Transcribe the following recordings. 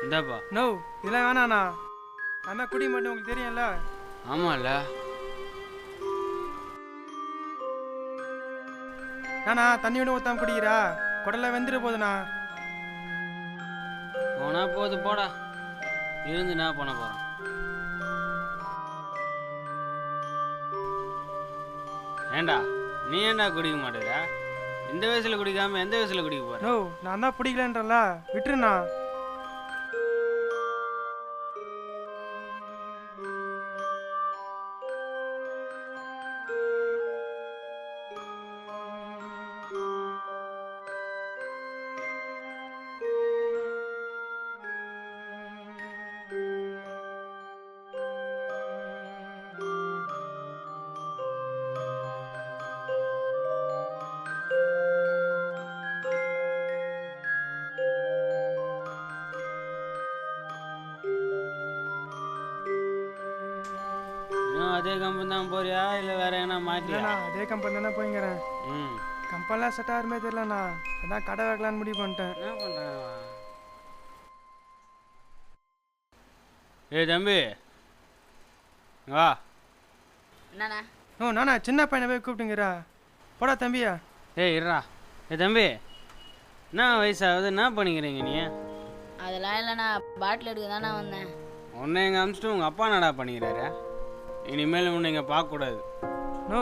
இந்தாப்பா. நோ இதெல்லாம் வேணாண்ணா. நான் தான் குடிக்க மாட்டேன், உங்களுக்கு தெரியும்ல. ஆமாம்ல. நானா தண்ணியோட ஊற்றாம குடிக்கிறா, குடலை வெந்துட போகுதுண்ணா. போனா போது போடா, இருந்து என்ன பண்ண போகிறோம். ஏண்டா நீ ஏண்டா குடிக்க மாட்டேங்கிற? இந்த வயசுல குடிக்காம எந்த வயசுல குடிக்க போற? நோ நான் தான் பிடிக்கலன்றல, விட்டுருண்ணா. அதே கம்பெனி தான் போறியா இல்லை வேற எங்கன்னா மாற்றியா? அதே கம்பெனி தானே போய்ங்கிறேன். கம்பெனிலாம் செட் ஆகுமே தெரியலண்ணா, அதான் கடை வைக்கலான்னு முடிவு பண்ணிட்டேன். என்ன பண்ணுறேன்? ஏய் தம்பி வா. என்னண்ணா? ஓ நானா சின்ன பையனை போய் கூப்பிட்டுங்கிறா, போடா தம்பியா. ஏய் இருடா. தம்பி என்ன வயசாகுது, என்ன பண்ணிக்கிறீங்க நீ? அதெல்லாம் இல்லைண்ணா, பாட்டில் எடுக்க தானே வந்தேன். உன்னை எங்கே அனுப்பிச்சிட்டு உங்கள் அப்பா நடா பண்ணிக்கிறாரு. இனிமேல் உன்னை இங்கே பார்க்கக்கூடாது. நோ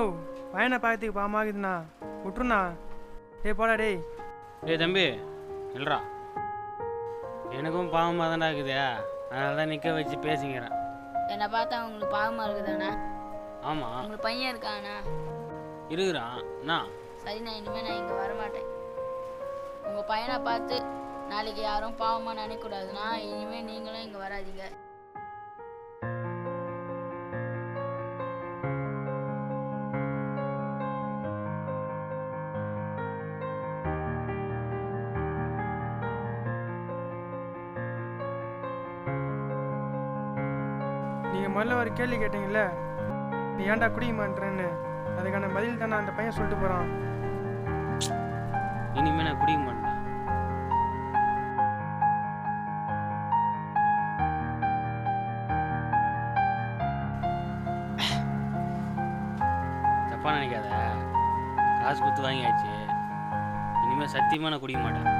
பையனை பார்க்கறதுக்கு பாமாகுதுண்ணா, விட்டுருண்ணா. போடா டேய். தம்பி இல்லைடா, எனக்கும் பாவமாக தான்டா இருக்குது, அதனால தான் நிற்க வச்சு பேசிக்கிறேன். என்னை பார்த்தா உங்களுக்கு பாவமாக இருக்குதாண்ணா? ஆமாம். உங்களுக்கு பையன் இருக்காண்ணா? இருக்கிறான். என்ன? சரிண்ணா, இனிமேல் நான் இங்கே வரமாட்டேன். உங்கள் பையனை பார்த்து நாளைக்கு யாரும் பாவமாக நினைக்கக்கூடாதுண்ணா. இனிமேல் நீங்களும் இங்கே வராதீங்க. நீங்கள் முதல்ல ஒரு கேள்வி கேட்டீங்கல்ல, நீ ஏன்டா குடிக்க மாட்டேன்னு, அதுக்கான பதில் தானே அந்த பையன் சொல்லிட்டு போகிறான். இனிமேல் நான் குடிக்க மாட்டேன். தப்பா நினைக்காத, காசு கொடுத்து வாங்கியாச்சு, இனிமேல் சத்தியமாக நான் குடிக்க மாட்டேன்.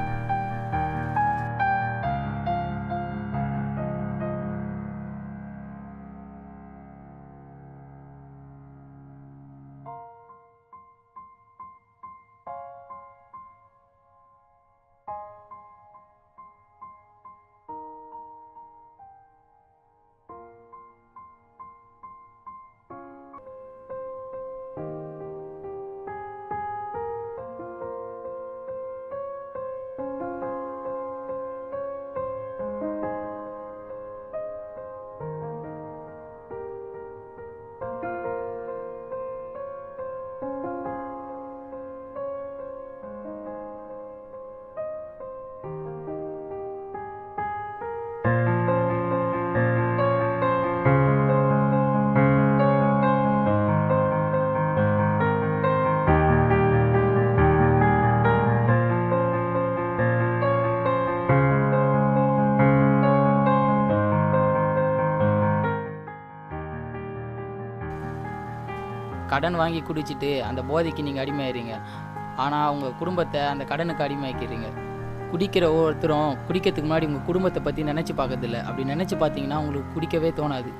கடன் வாங்கி குடிச்சிட்டு அந்த போதைக்கு நீங்கள் அடிமையாகிறீங்க. ஆனால் உங்கள் குடும்பத்தை அந்த கடனுக்கு அடிமையாக்கிறீங்க. குடிக்கிற ஒவ்வொருத்தரும் குடிக்கிறதுக்கு முன்னாடி உங்கள் குடும்பத்தை பற்றி நினச்சி பார்க்கறதில்ல. அப்படி நினச்சி பார்த்தீங்கன்னா உங்களுக்கு குடிக்கவே தோணாது.